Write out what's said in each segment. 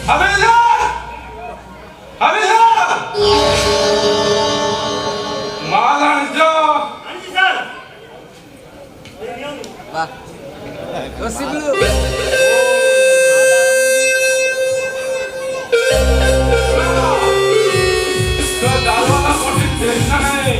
हवलदार हवलदार माल आणजो हांजी सर वाह रसिबलू तो दालवाला कोठी टेन्शन आहे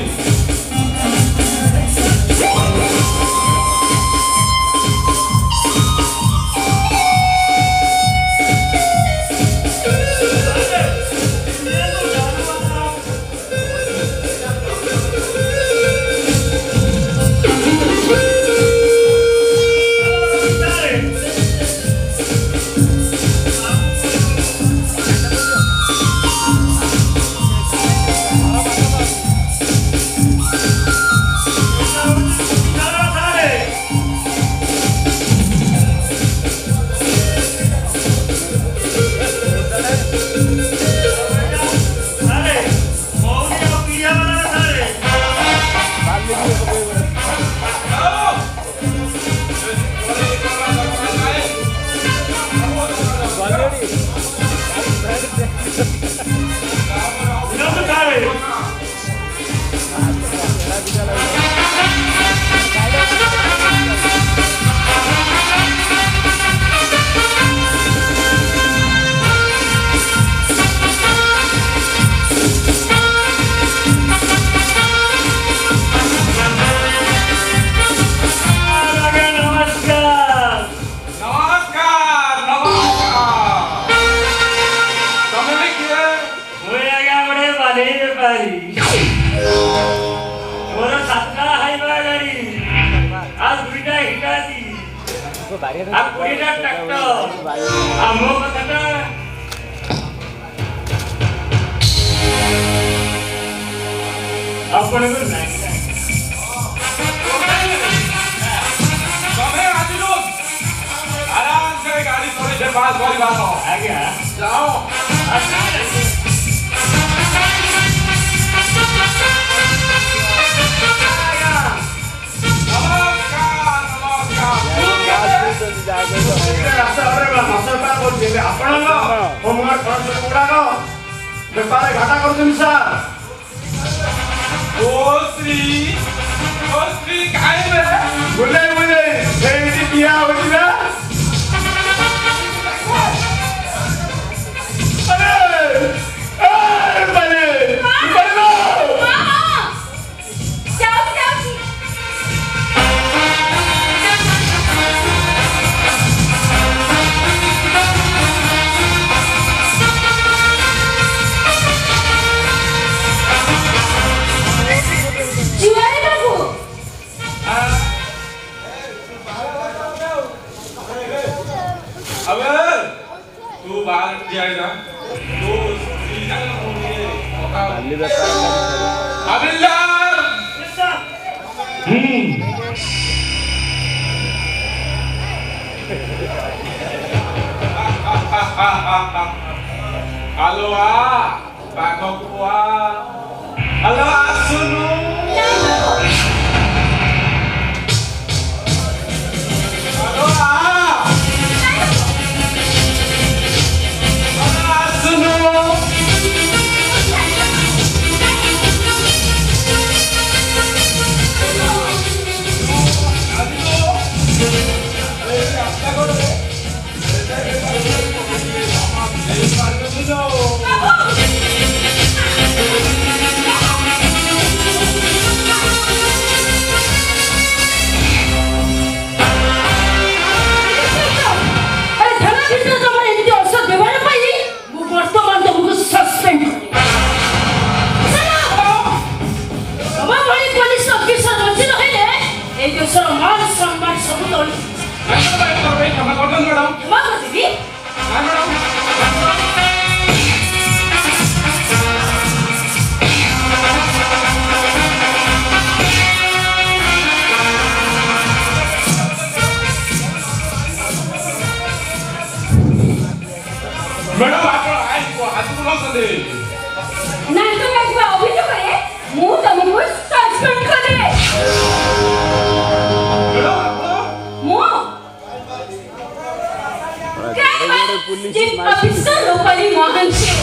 Grandma! Chief Officer Rupali Mohan Singh.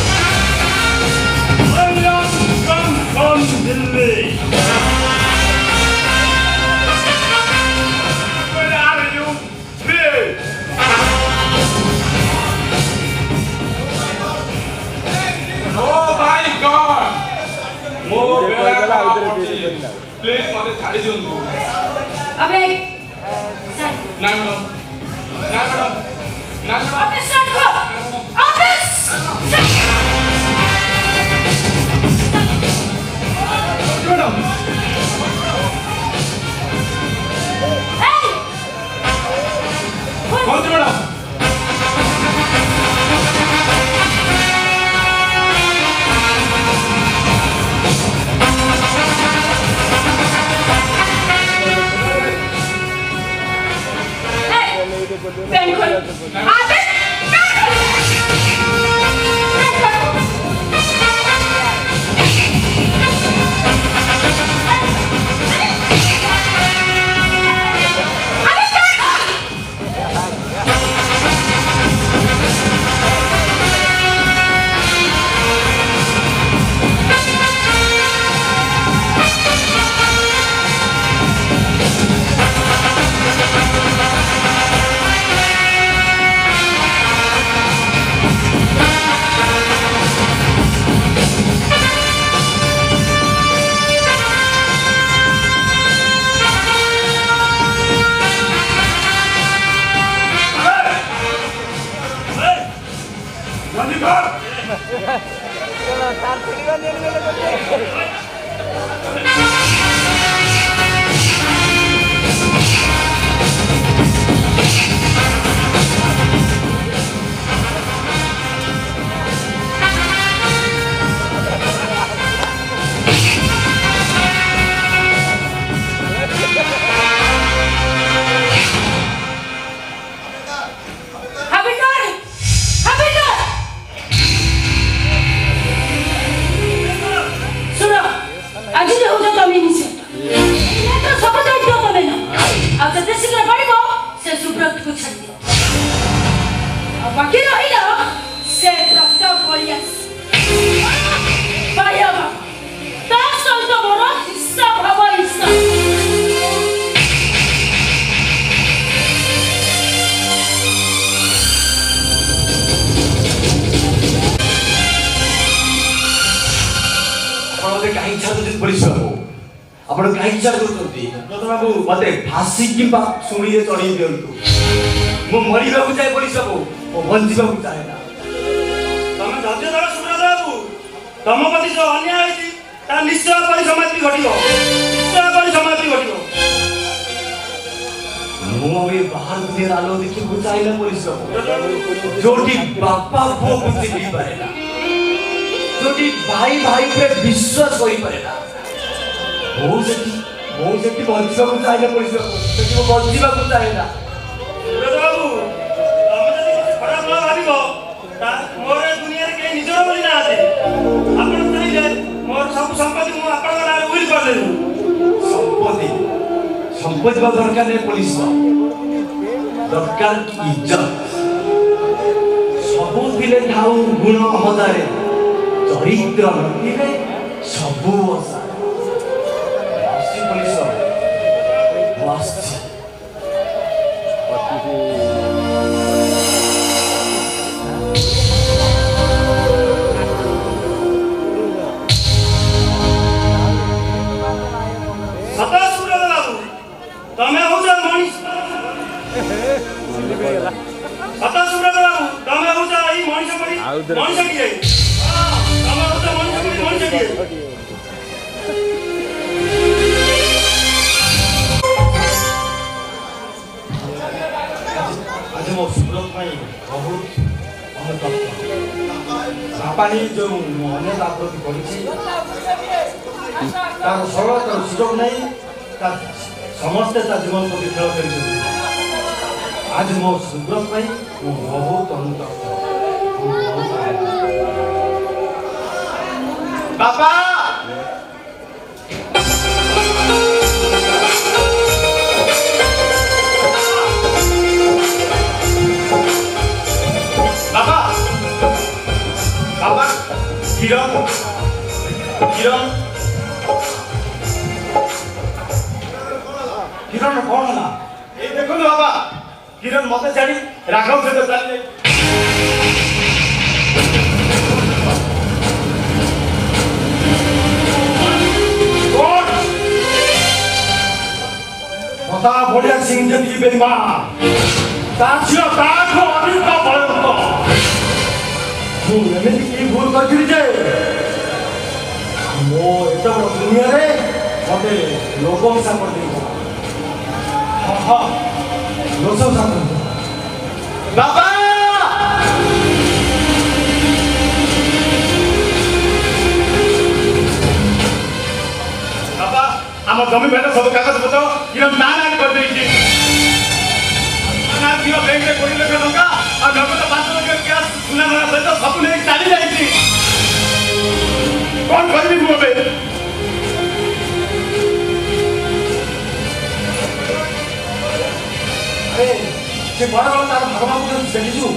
I am from Delhi. Where are you? Please. Oh my God! More please, mother, छाड़ी दियो। अबे सर ना मैडम, ना मैडम, ना मैडम। ऑफिस रखो ऑफिस मैडम। कौन सी मैडम? पेन खोल अबे बाकी रहिला से प्रफ्ता पलियास पायाबा ता सहित मोर हिस्सा भाव हिस्सा आपण काही इच्छा करते पुलिस बाबू आपण काही इच्छा करते प्रथम बाबू मते फांसी किंबा सुणीरे चढ़ी दियंतु मो मरिबा को चाहे पुलिस बाबू ओ बंचिबा को चाहे ना तमे धैर्य धर सुब्रत बाबू तम प्रति जो अन्याय होइछि ता निश्चय परि समाप्ति घटिबो निश्चय परि समाप्ति घटिबो मो ये बाहर दुनिया आलो देखि को चाहे ना पुलिस बाबू जोटी बापा को बुद्धि दी पारेला जोटी भाई भाई पे विश्वास होई पारेला बहुत सेठी बंचिबा को चाहे ना पुलिस बाबू सेठी को बंचिबा को चाहे ना सुब्रत बाबू तमे जदि किछ खराब न भाबिबो ता मोर दुनिया रे के निजर बोली ना आते आपण चाहिले मोर सब संपत्ति मु आपण नारे उइल कर देबो संपत्ति बा दरकार नहीं पुलिस दरकार इज्जत सबू थिले ठाऊ गुण अमदारे चरित्र नथिले सबू असा पुलिस वास्ती सता सुब्रत बाबू तमे हो जा मनीष सता सुब्रत बाबू तमे हो जा ई मनीष पड़ी मनीष की हां तमे हो जा मनीष की आज मो सुब्रत भाई बहुत बापा ही जो मन प्रति पड़ी तार सरल तार सुजोग नहीं समस्ते जीवन प्रति खेल कर आज मो सुब्रत भाई बहुत अनुतप्त बापा କିରଣ କିରଣ କିରଣ କଣ ହେଲା? ଏଇ ଦେଖନ୍ତୁ ବାବା କିରଣ ମତେ ଛାଡି ରାଘବ ସହିତ ଚାଲିଲେ। କଥା ବଢିଆ ସିଂ ଯେତିକି ବେରିମା ତା ଝିଅ ତାଠୁ ଅଧିକ ବଳବନ୍ତ। ମୁଁ ଏମିତି କି ଭୁଲ କରିଥିଲି ଯେ ମୋ ଏତେ ବଡ଼ ଦୁନିଆରେ ମତେ ଲୋକମିଶା କରିଦେଇଛି। ଲୋକମିଶା କରିଦେଇଛି। ବାବା ବାବା ଆମ ଜମି ଭାଇର ସବୁ କାଗଜ ପତ୍ର କିରଣ ନା ନା କରିଦେଇଛି। ନା ଝିଅ ବ୍ୟାଙ୍କରେ 20 ଲକ୍ଷ ଟଙ୍କା ଆଉ ନଗଦ 5 ଲକ୍ଷ କ୍ୟାସ୍ ସୁନା ଧରା ସହିତ ସବୁ ନେଇକି ଚାଲି ଯାଇଛି। କଣ କରିବି ମୁଁ ଏବେ? ସେ ବଡ଼ ବଡ଼ ତାର ଭଗବାନଙ୍କୁ ଦେଖିଛୁ।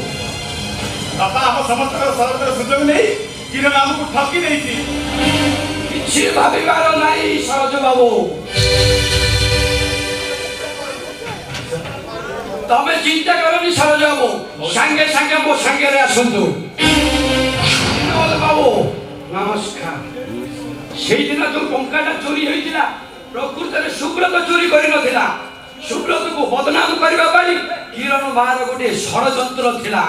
ବାପା ଆମ ସମସ୍ତଙ୍କର ସରକାର ସୁଯୋଗ ନେଇ କିରଣ ଆମକୁ ଠକି ଦେଇଛି। କିଛି ଭାବିବାର ନାହିଁ ସରୋଜ ବାବୁ। ତମେ ଚିନ୍ତା କରନି ସରୋଜ ବାବୁ, ସାଙ୍ଗେ ସାଙ୍ଗେ ମୋ ସାଙ୍ଗରେ ଆସନ୍ତୁ। ବାବୁ ନମସ୍କାର। ସେଇଦିନ ଯୋଉ ଟଙ୍କାଟା ଚୋରି ହୋଇଥିଲା ପ୍ରକୃତରେ ସୁବ୍ରତ ଚୋରି କରିନଥିଲା। ସୁବ୍ରତକୁ ବଦନାମ କରିବା ପାଇଁ କିରଣ ମାର ଗୋଟିଏ ଷଡ଼ଯନ୍ତ୍ର ଥିଲା।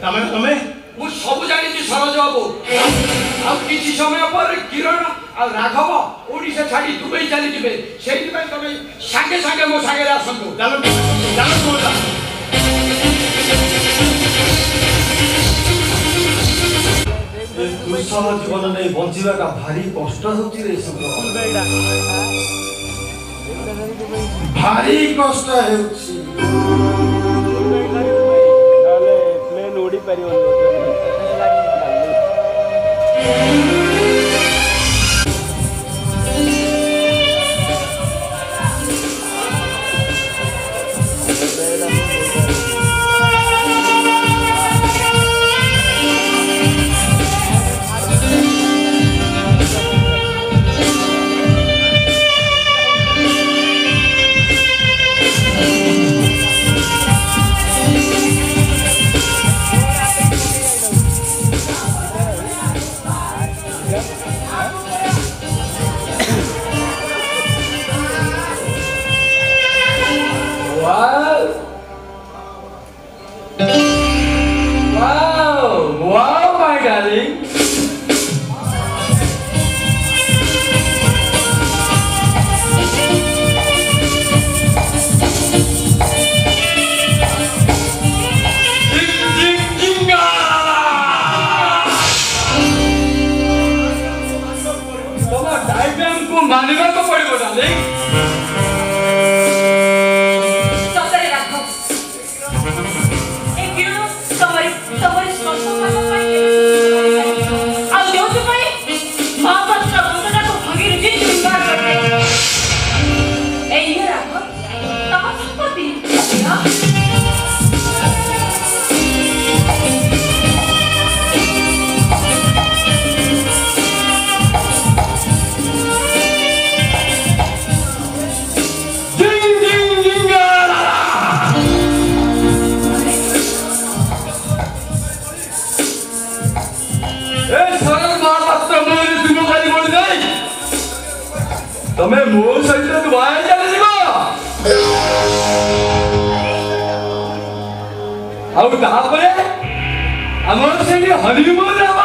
ତମେ ମୁଁ ସବୁ ଜାଣିଛି ସରୋଜ ବାବୁ। ଆଉ କିଛି ସମୟ ପରେ କିରଣ ଆଉ ରାଘବ ଓଡ଼ିଶା ଛାଡ଼ି ଦୁବାଇ ଚାଲିଯିବେ। ସେଇଥିପାଇଁ ତମେ ସାଙ୍ଗେ ସାଙ୍ଗେ ମୋ ସାଙ୍ଗରେ ଆସନ୍ତୁ। ଦୁଃସହ ଜୀବନ ନେଇ ବଞ୍ଚିବାଟା ଭାରି କଷ୍ଟ ହେଉଛି ରେ ସବୁ। ଭାରି କଷ୍ଟ ହେଉଛି। ପ୍ଲେନ୍ ଉଡ଼ି ପାରିବନି। Wow, my darling. ତମ ଡାଇଗ୍ରାମକୁ ମାନିବାକୁ ପଡ଼ିବ darling। ସତରେ ରାଘବ, ଏ କିରଣ ତମରି ସ୍ପର୍ଶ ପାଇବା ପାଇଁ ଆଉ ଯୋଉଥିପାଇଁ ମହାପାତ୍ର ବନ୍ଧଟାକୁ ଭାଙ୍ଗି ରୁଜି ଚୁମ୍ବାର କରିଦେଲେ। ଏଇ ରାଘବ ତମ ସମ୍ପତ୍ତି। ତମେ ମୋ ସହିତ ଦୁବାଇ ଚାଲିଯିବ। ଆଉ ତାପରେ ଆମର ସେଇଠି ହନିମୁନ ହବ।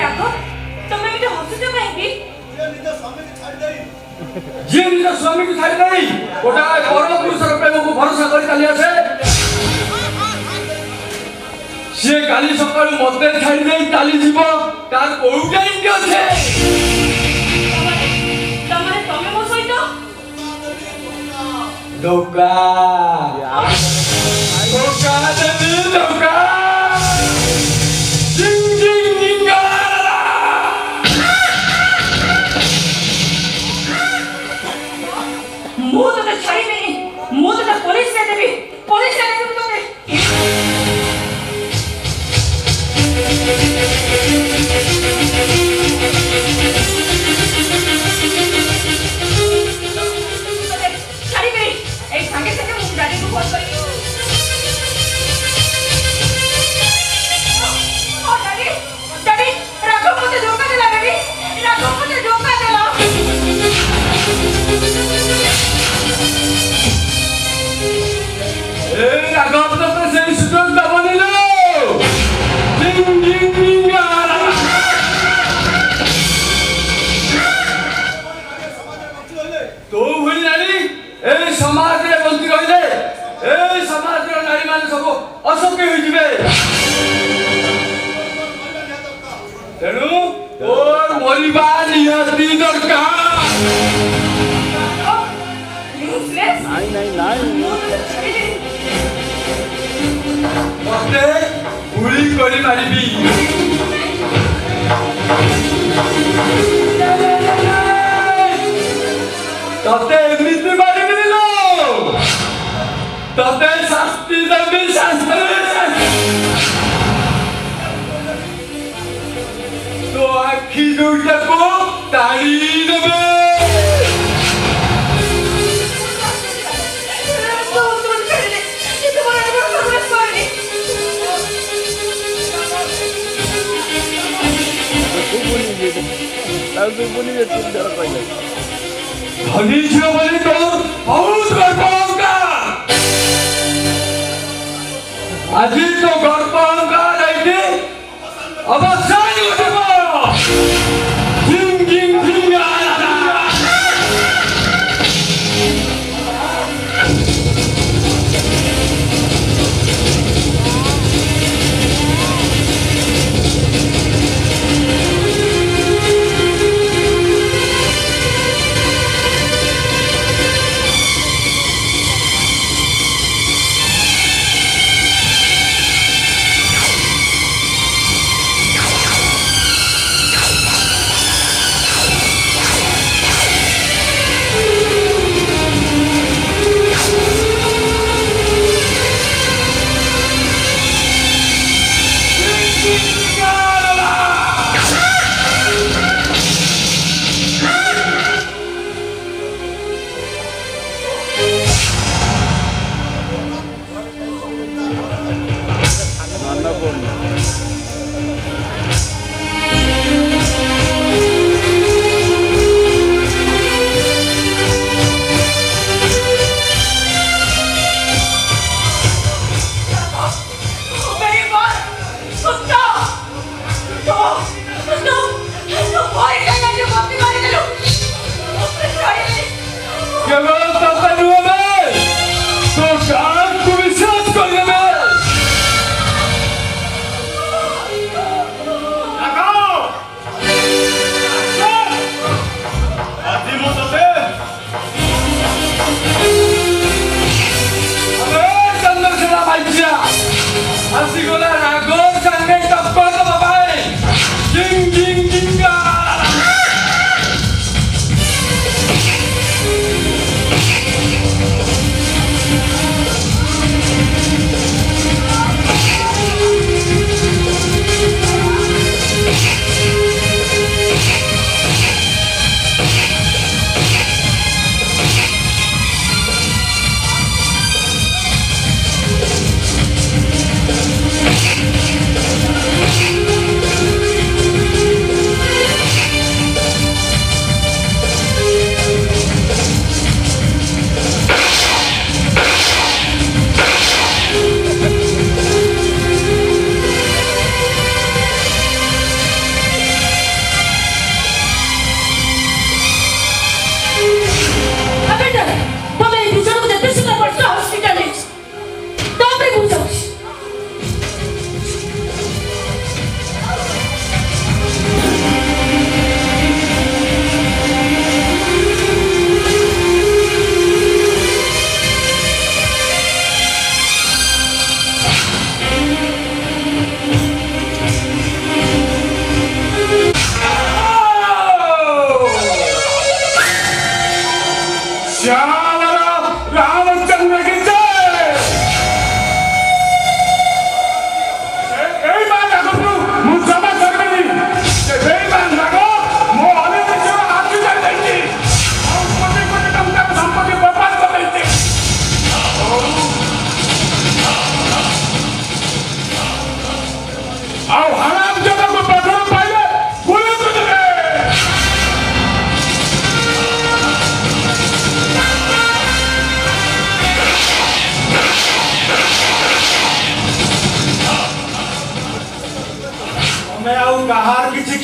ରାଘବ ତମେ ଏମିତି ହସୁଛ କାହିଁକି? ଯିଏ ନିଜ ସ୍ୱାମୀକୁ ଛାଡ଼ି ଦେଇ ଗୋଟାଏ ପରମ ପୁରୁଷର ପ୍ରେମକୁ ଭରସା କରି ଚାଲି ଆସେ, ସିଏ କାଲି ସକାଳୁ ମତେ ଛାଡ଼ି ଦେଇ ଚାଲିଯିବ। ତାର କୋଉ ଗ୍ୟାରେଣ୍ଟି ଅଛି? ତମେ ମୋ ସହିତ ଧୋକା ଦେବି ଧୋକା। ମୁଁ ତତେ ଛାଡ଼ିବିନି। ମୁଁ ତତେ ପୋଲିସରେ ଦେବି ତତେ। डैडी राघव मुझे धोखा दिला डैडी राघव मुझे धोखा दिला राघव तो से सुटन दबनिलो डिंग डिंग डिंग तो भूल जानी ए समाज रे बंदी रहिले ए समाज रे नारी माने सब असक्य होई जिवे तेणु तोर मरिबा नियति दरकार यूजलेस ନାଇଁ मते गुली करी मारिबी तते एमिति मारिबी लो तते शास्ति देबी शास्त्री तो आखि दुइटाको ताड़ी देबे तो तुम छेड़े दे ये तुम्हारा घर सर्विस करनी धनी झियो बोली तो बहुत गर्व होगा আজি তো গর্ব অহংকার আইতে অবশ্যই উঠব জিং জিং জিং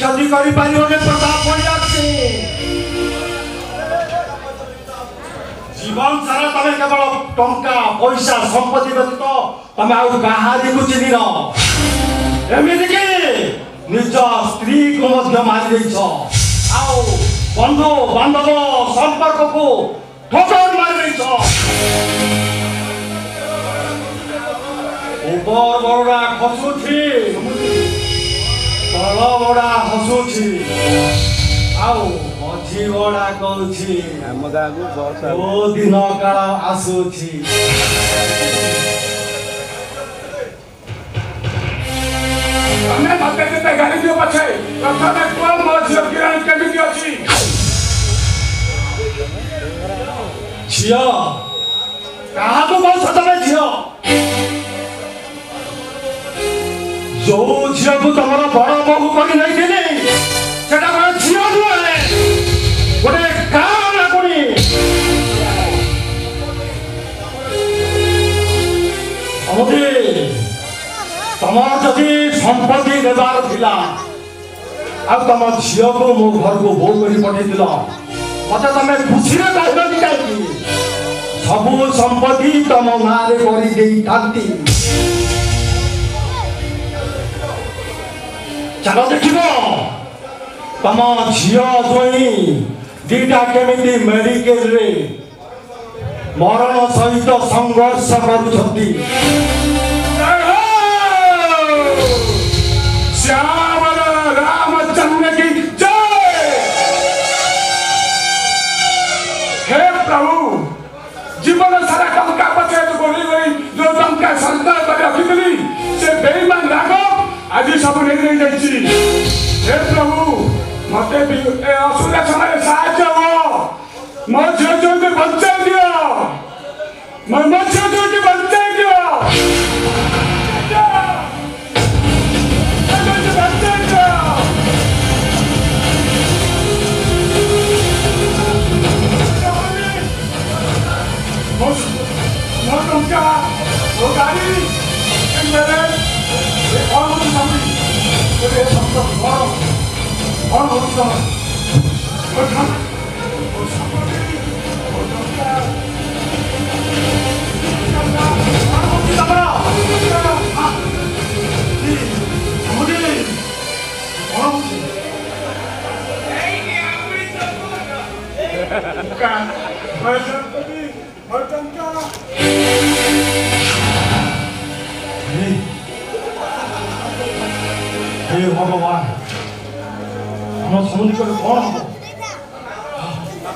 क्षति कर प्रताप पड़ी जीवन सारा तमे केवल टंका पैसा संपत्ति व्यतीत तमे आउ कहारी को चिन्ह एमिति कि निज स्त्री को मध्य मारि देछ आउ बंधु बांधव संपर्क को ठोकर मारि देछ ऊपर बड़ा खसुछि तल बड़ा हसुछि आउ मझी बड़ा कहछि ଆମ ଗାଁକୁ ବସ୍ ओ दिन काल आसुछि ତମେ ମତେ ଯେତେ ଗାଳି ଦିଅ ପଛେ ପ୍ରଥମେ କୁହ ମୋ ଝିଅ କିରଣ କେମିତି ଅଛି? झियो काहाको कौछ तमे झियो जो झियो को तमर बड़ बहु करी नै दिले सेटा बड़ झियो नुहे गोटे काम कोनी अमदे तमर जदि संपत्ति देवार थिला अब तम झियो को मो घर को बो करी पठै दिला मते तमे खुशी रे कहलो कि काई सबु संपत्ति तम नारे करी देई थांती चलो देखिबो तम झियो जोई दीटा केमिति मेडिकल रे मरण सहित संघर्ष करूछंती श्याम रामचंद्र की जय। हे प्रभु जीवन सारा टंका पछे गोली गई जो टंका संग्रह कर रखिली से बेईमान राग आज सब नहीं जाइछि। हे प्रभु मते भी ए असुर समय साहाय्य हो मो झियो जो बचाई दियो मो झियो जो बचाई दियो वो गाड़ी मेरे और मुझे समझ मेरे सब और मुझे समझ और हम और समझ और समझ और मुझे समझ हाँ जी मुझे और मुझे क्या हे भगवान हम समुद्र को कौन हो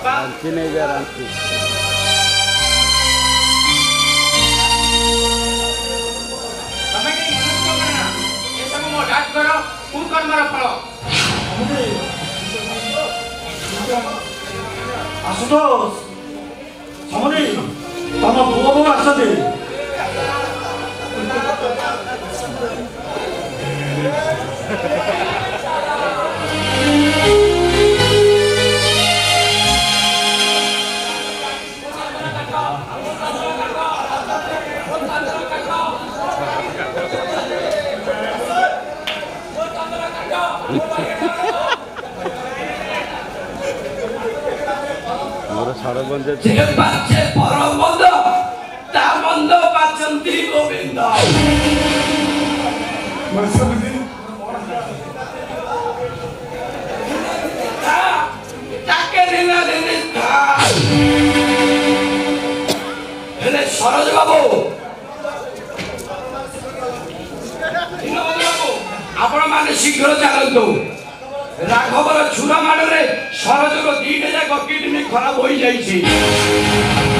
ରାଞ୍ଚି ନେଇଯା ରାଞ୍ଚି ତମେ କି ମନୁଷ୍ୟ ନା ଏ ସବୁ ମୋ ଡାକ କର କୁକର୍ମର ଫଳ आशुतोष समुद्री तम पुओ बो आछते ମୋର ସରପଞ୍ଚ যে বাচ্চে পরম বন্ধ তা বন্ধ বাচন্তি গোবিন্দ তাকে দিনা দিনে হেলে সরোজ বাবু ଆପଣ ମାନେ ଶୀଘ୍ର ଚାଲନ୍ତୁ ରାଘବର ଛୁରା ମାଡ଼ରେ ସରୋଜର ଦିଟା ଯାକ କିଡନୀ ଖରାପ ହୋଇଯାଇଛି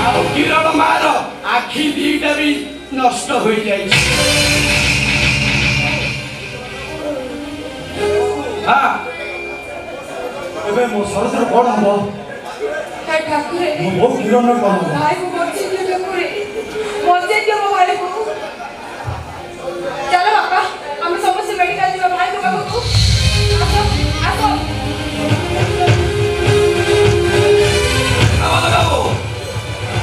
ଆଉ କିରଣ ମାର ଆଖି ଦିଟା ବି ନଷ୍ଟ ହୋଇଯାଇଛି ହଁ ଏବେ ମୋ ସରସର କଣ ହବ हे ठाकुरे ମୋ ବୋଉ କିରଣ କଣ ହବ भाई को बच्चे दियो ठाकुरे बच्चे दियो मो भाई को चलो बापा हम समस्त मेडिकल दियो भाई को बाबू आसो आसो ବାବୁ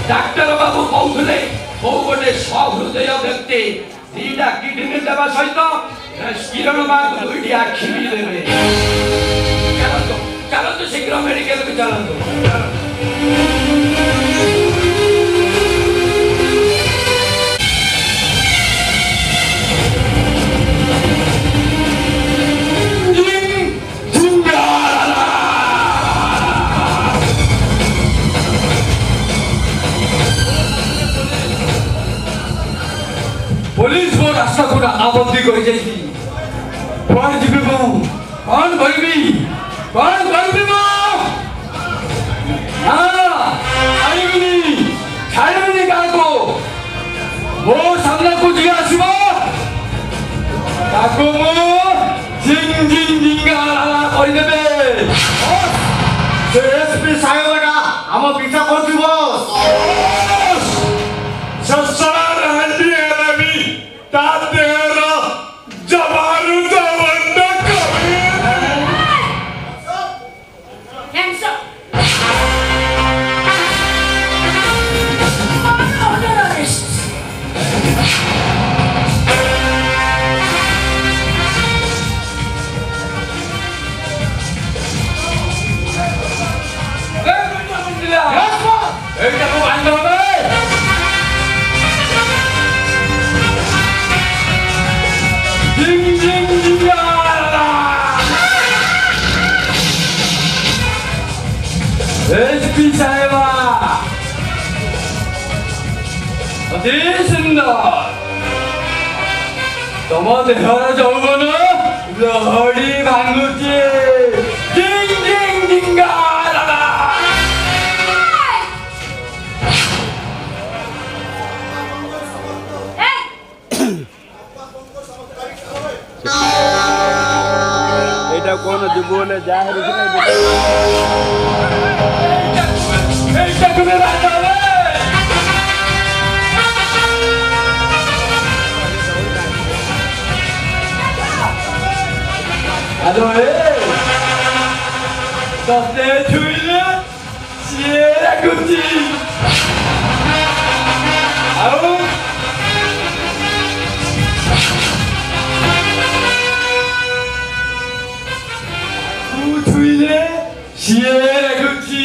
ଡାକ୍ତର ବାବୁ କହୁଥିଲେ କୋଉ ଗୋଟେ ସହୃଦୟ ବ୍ୟକ୍ତି दीटा किडनी देवा सहित किरण माँ को दुईटी आखि भी देवे चलतो चलतो शीघ्र मेडिकल को चलतो पुलिस को रास्ता को आबद्धी कर जाइए कौन जीवी मो कौन भरबी कौन भरबी मो हाँ छाड़बी छाड़बी क्या को वो सामना को जिया आसीबो ताको मो जिंग जिंग जिंगा कर देबे एसपी साहेब का हम पीछा करथिबो ससरा रहती है रवि तातेरा जवानु जवंड कभी Hands up! Order arrest! SP साहेबा अति सुंदर तुम देहर यौवन लहड़ी भांगुची जिंग जिंग जिंगा এইটা কোন জীবনে জাহের এইটা তুমি বাঁচাবে হ্যালো ততে ছুইলে সিয়ে রাখুছি ଆଉ ତୁ ଛୁଇଲେ ସିଏ ରାଖୁଛି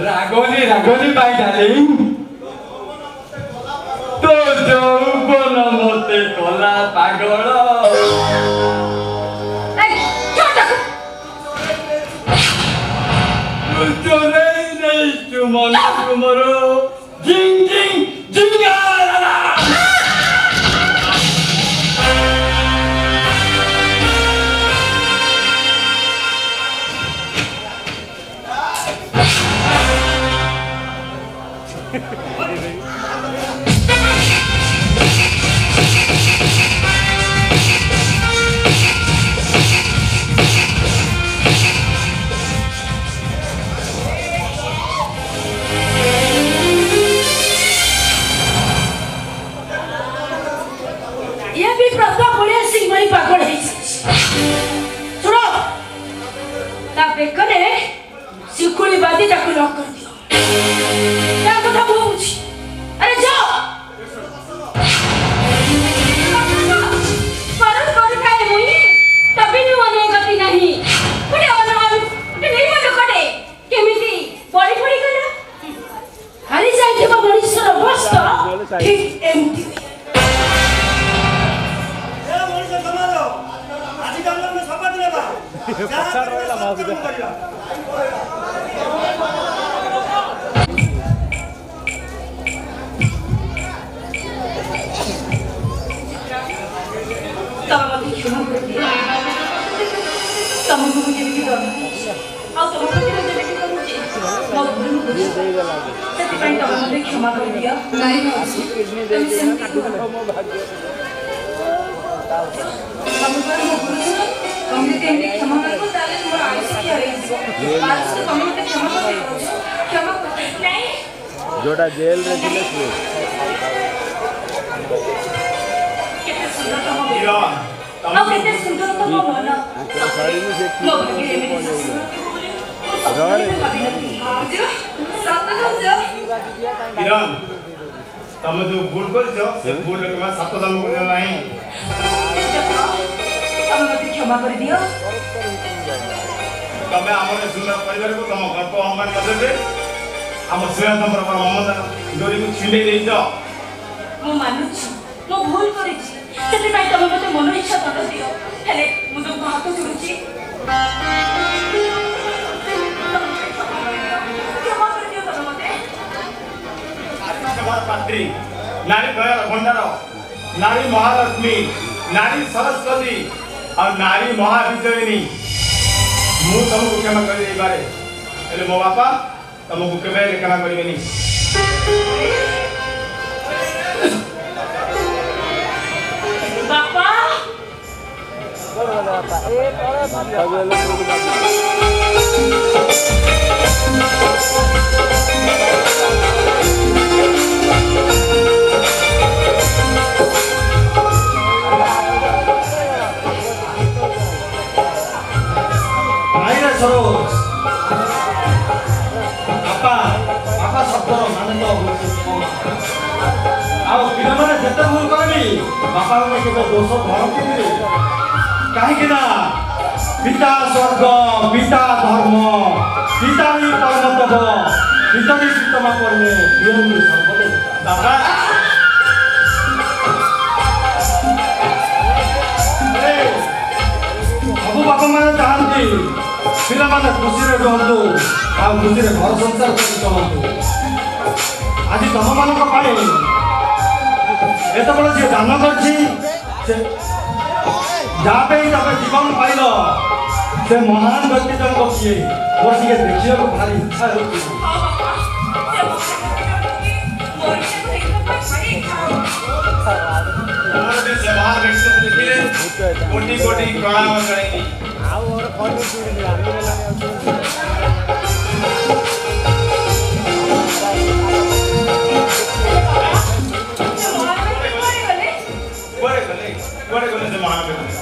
रागोनी रागोनी बाई डार्लिंग तो যৌবন মতে কলা পাগল চলে নেই চুমন চুমর জিং জিং জিঙ্গা ये भी प्रताप बोले सिंह मई पागल है सुनो ता बेकने सिकुड़ी बादी ताको लॉक कर दियो क्या কথা বলছি अरे जाओ परत कर काय मुई तभी नु मने गति नहीं पुणे अनहाल नहीं मने कटे केमिति बड़ी बड़ी कला हारी जाइथिबा मनुष्यर अवस्था ठीक एमती ତମକୁ ମୁଁ ଯେମିତି ଡର ଆଉ ତମ ପ୍ରତି ଯେମିତି କରୁଛି ମୋ ଭୁଲ ବୁଝି ସେଥିପାଇଁ ତମେ ମୋତେ କ୍ଷମା କରିଦିଅ ନାଇଁ ମାଉସୀ ତମେ ସେମିତି କୁହ ମୋ ଭାଗ୍ୟ ତମେ ପରେ ମୋ ଭୁଲ ଶୁଣ ତମେ ଯଦି ଏମିତି କ୍ଷମା କରିବ ତାହେଲେ ମୋର ଆୟୁଷ କି ହେଇଯିବ ଆୟୁଷ ତମେ ମୋତେ କ୍ଷମା କରିଦିଅ କ୍ଷମା ନାଇଁ जोड़ा जेल रे थिले କେତେ ସୁନ୍ଦର ତମ ବେକ କିରଣ ଆଉ କେତେ ସୁନ୍ଦର ତମ ମନ ଶାଢ଼ୀ ସେ ମୋ ଭାଗ୍ୟରେ ଏମିତି ଶ୍ୱଶୁର ଥିବ ବୋଲି ମୁଁ ସ୍ୱପ୍ନରେ ବି ଭାବିନଥିଲି ଭାଉଜ ସତ କହୁଛ କିରଣ ତମେ ଯୋଉ ଭୁଲ କରିଛ ସେ ଭୁଲ ତମେ 7 ଜନ୍ମ କରିବ ନାହିଁ। ତମେ ମତେ କ୍ଷମା କରିଦିଅ ତମେ ଆମର ସୁନ୍ଦର ପରିବାରକୁ ତମ ଗର୍ବ ଅହମାନ କରିଦେବେ। ଆମ ସ୍ନେହ ସମ୍ପର୍କର ମମତା ଡୋରିକୁ ଛିଣ୍ଡେଇ ଦେଇଛ। ମୁଁ ମାନୁଛି ମୁଁ ଭୁଲ କରିଛି ସେଥିପାଇଁ ତମେ ମତେ ମନ ଇଚ୍ଛା ଦଣ୍ଡ ଦିଅ ହେଲେ ମୁଁ ତୁମକୁ ହାତ ଯୋଡୁଛି କ୍ଷମା କରିଦିଅ ତମେ ମତେ କ୍ଷମାର ପାତ୍ରୀ ନାରୀ ଦୟାର ଭଣ୍ଡାର ନାରୀ ମହାଲକ୍ଷ୍ମୀ ନାରୀ ସରସ୍ୱତୀ ଆଉ ନାରୀ ମହାବିଜୟିନୀ ମୁଁ ତମକୁ କ୍ଷମା କରିଦେଇପାରେ ହେଲେ ମୋ ବାପା ତମକୁ କେବେ ହେଲେ କ୍ଷମା କରିବେନି। ବାପା ଭାଇରେ ସରୋଜ ବାପା ବାପା ଶବ୍ଦର ମାନେ ତ ହଉଛି ଆଉ ପିଲାମାନେ ଯେତେ ଭୁଲ କରିବି ବାପାମାନେ କେବେ ଦୋଷ ଧରନ୍ତିନି କାହିଁକି ନା ପିତା ସ୍ୱର୍ଗ ପିତା ଧର୍ମ ପିତା ହିଁ ପରମତବ ପିତା ହିଁ ପିତମା କରିଲେ ଦିଅନ୍ତି ସର୍ବଦେବତା ବାପା ସବୁ ବାପାମାନେ ଚାହାନ୍ତି ପିଲାମାନେ ଖୁସିରେ ରୁହନ୍ତୁ ଆଉ ଖୁସିରେ ଘର ସଂସାର କରି ଚଳନ୍ତୁ। ଆଜି ତମମାନଙ୍କ ପାଇଁ ଏତେବେଳେ ଯିଏ ଦାନ କରିଛି ସେ ଯାହା ପାଇଁ ତମେ ଜୀବନ ପାଇଲ ସେ ମହାନ ବ୍ୟକ୍ତି ଜଣକ କିଏ ମୋର ଟିକେ ଦେଖିବାକୁ ଭାରି ଇଚ୍ଛା ହେଉଛି। ଆମର ବି ସେ ମହାନ ବ୍ୟକ୍ତିକୁ ଦେଖିଲେ କୋଟି କୋଟି ପ୍ରଣାମ ଜଣାଇବି। ଆଉ ଗୋଟେ ଫୋନ କିଣିଲି ଆମେ କୁଆଡ଼େ ଗଲେ ସେ ମହାନ ବ୍ୟକ୍ତି?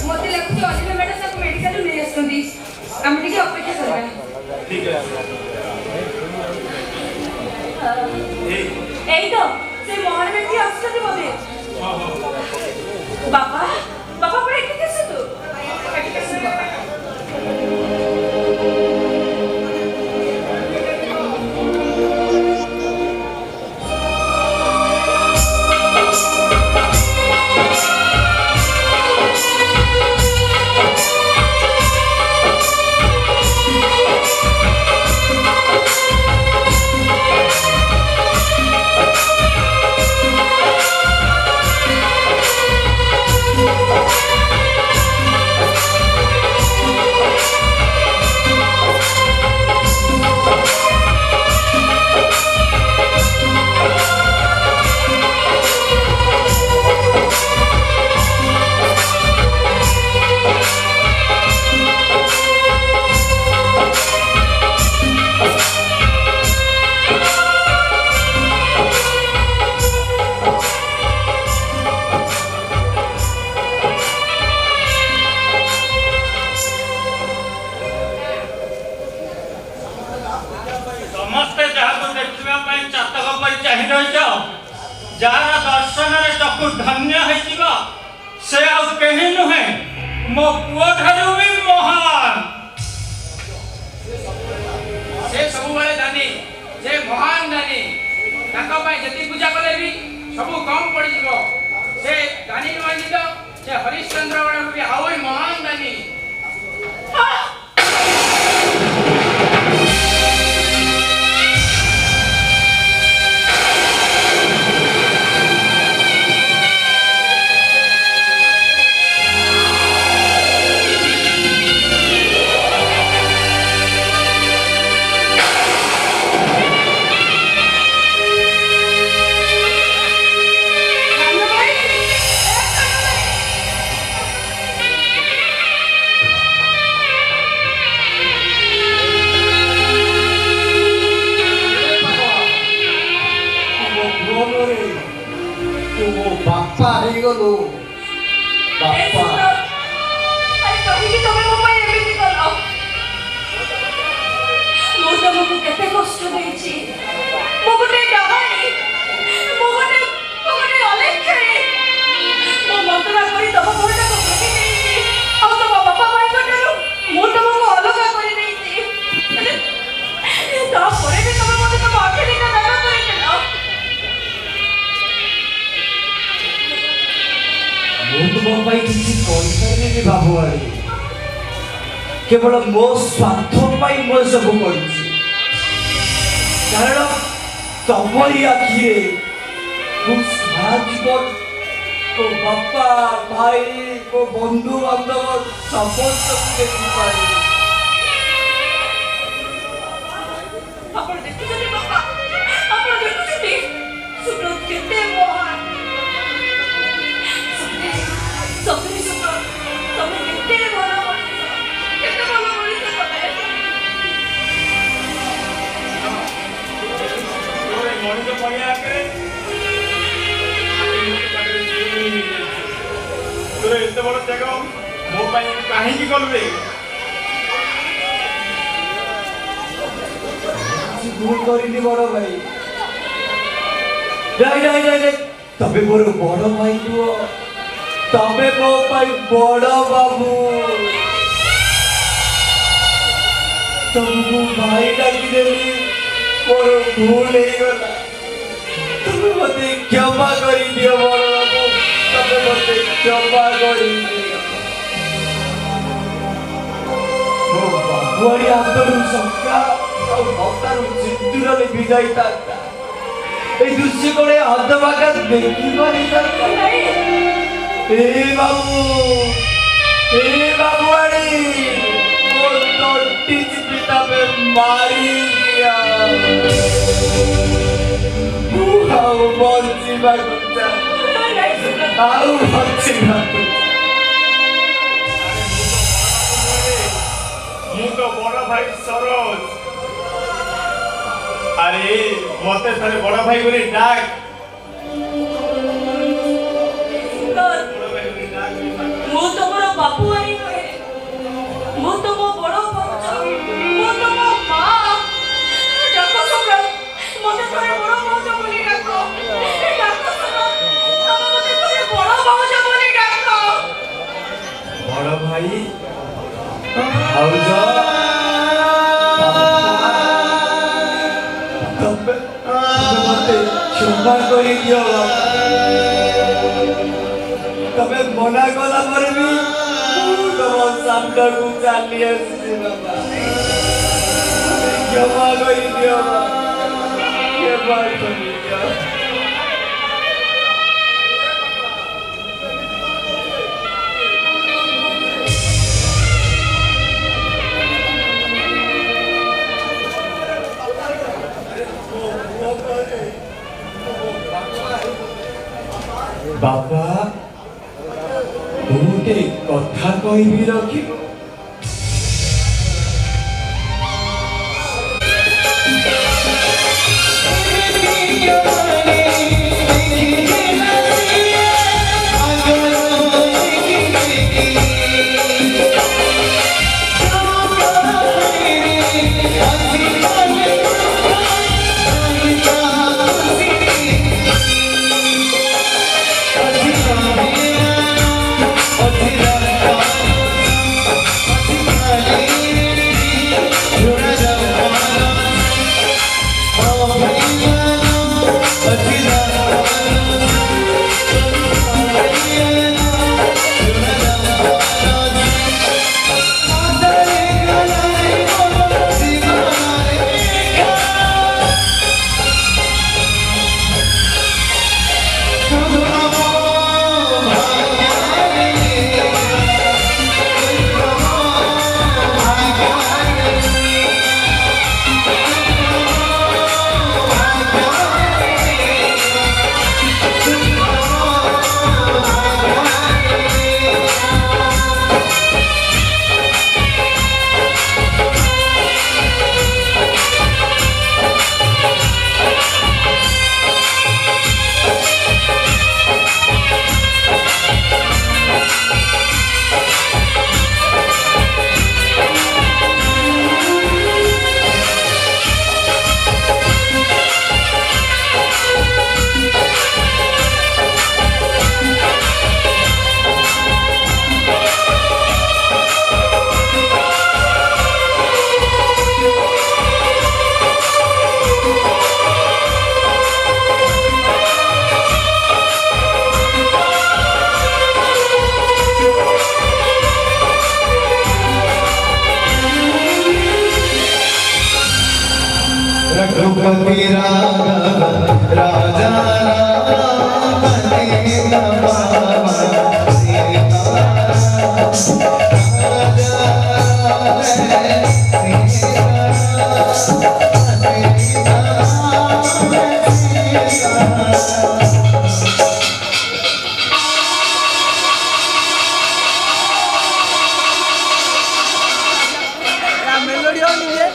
ମତେ ଲାଗୁଛି ଅଲିଭା ମ୍ୟାଡାମ ତାକୁ ମେଡିକାଲରୁ ନେଇ ଆସୁଛନ୍ତି ଆମେ ଟିକେ ଅପେକ୍ଷା କରିବା ଠିକ ଅଛି ଏଇ ତ ସେ ମହାନ ବ୍ୟକ୍ତି ଆସୁଛନ୍ତି ବୋଧେ ବାପା ବାପା ଆପଣ ଏଠିକି ଆସନ୍ତୁ ଏଠିକି ଆସନ୍ତୁ ବାପା ଯାହାର ଦର୍ଶନରେ ଚକ୍ଷୁ ଧନ୍ୟ ହେଇଯିବ ସେ ଆଉ କେହି ନୁହେଁ ମୋ ପୁଅ ଠାରୁ ବି ମହାନ। ସେ ସବୁବେଳେ ଦାନୀ ସେ ମହାନ ଦାନୀ ତାଙ୍କ ପାଇଁ ଯେତିକି ପୂଜା କଲେ ବି ସବୁ କମ୍ ପଡ଼ିଯିବ। ସେ ଦାନୀ ନୁହନ୍ତି ତ ସେ ହରିଶ୍ଚନ୍ଦ୍ର ବେଳକୁ ବି ଆହୁରି ମହାନ ଦାନୀ। गलु बापा अरे कहीं तुम्हें मम्मा एमिति कलो मो तुमको केते कष्ट देछि मो गोटे डाहाणी मो गोटे अलेखे मो मंत्रा करी तब घरटा को भागी देछि आ तम बापा भाई कटलु मो तुमको अलग करी देछि ता परे भी तुम मते तम आखे देखा दाना करे देलो मु तुम पाई किसी करिपारे बाबुआड़ी केवल मो स्वार्थ पाई मो सब करिछि कारण तमरी आखिरे मु सारा जीवन तो बापा भाई को बंधु बांधव समस्त देखि पाई आपण देखुछथि बापा आपण देखुछथि सुब्रत केते महान सतरे सुब्रत तमे केते भलो मଣିଷ केते भलो मଣିଷ तमे ତୋର ଏଇ ମଣିଷ ପଡ଼ିଆ ଆଗରେ ତୋର ଏତେ ବଡ଼ ତ୍ୟାଗ ମୋ ପାଇଁ କାହିଁକି କଲୁ ରେ भूल करिनी बड़ भाई नहीं तबे मोर बड़ भाई नुह तबे मो भाई बड़ बाबू तुमको भाई डाकिदेली मोर भूल हो गला तुम मते क्षमा कर दियो बड़ बाबू तबे मते क्षमा कर दियो मो बाबुआरी हाथरू संका चिंतुर विजयी दृश्य को अधबागा देखी बाबू बाबुआड़ी पिता पे मारी दिया ମୁଁ ତ ବଡ଼ ଭାଇ ସରୋଜ अरे मते थारे बड़ा भाई बोली डाक मो तमर बापुआरी कहे मो तम बड़ भौज मो तम मां डाको सुब्रत मते थारे बड़ भौज बोली डाको डाको सुब्रत तम मते थारे बड़ भौज बोली डाको बड़ भाई भौज क्षमा कर दियो तबे मना कला पर भी तुम सामना को चली आसी बाबा क्षमा कर दियो क्षमा कर दियो बाबा गोटे कथा कहबी रखी रघुपति राजा मेलोडी हो नहीं है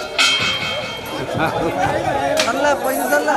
सरला पैसा सरला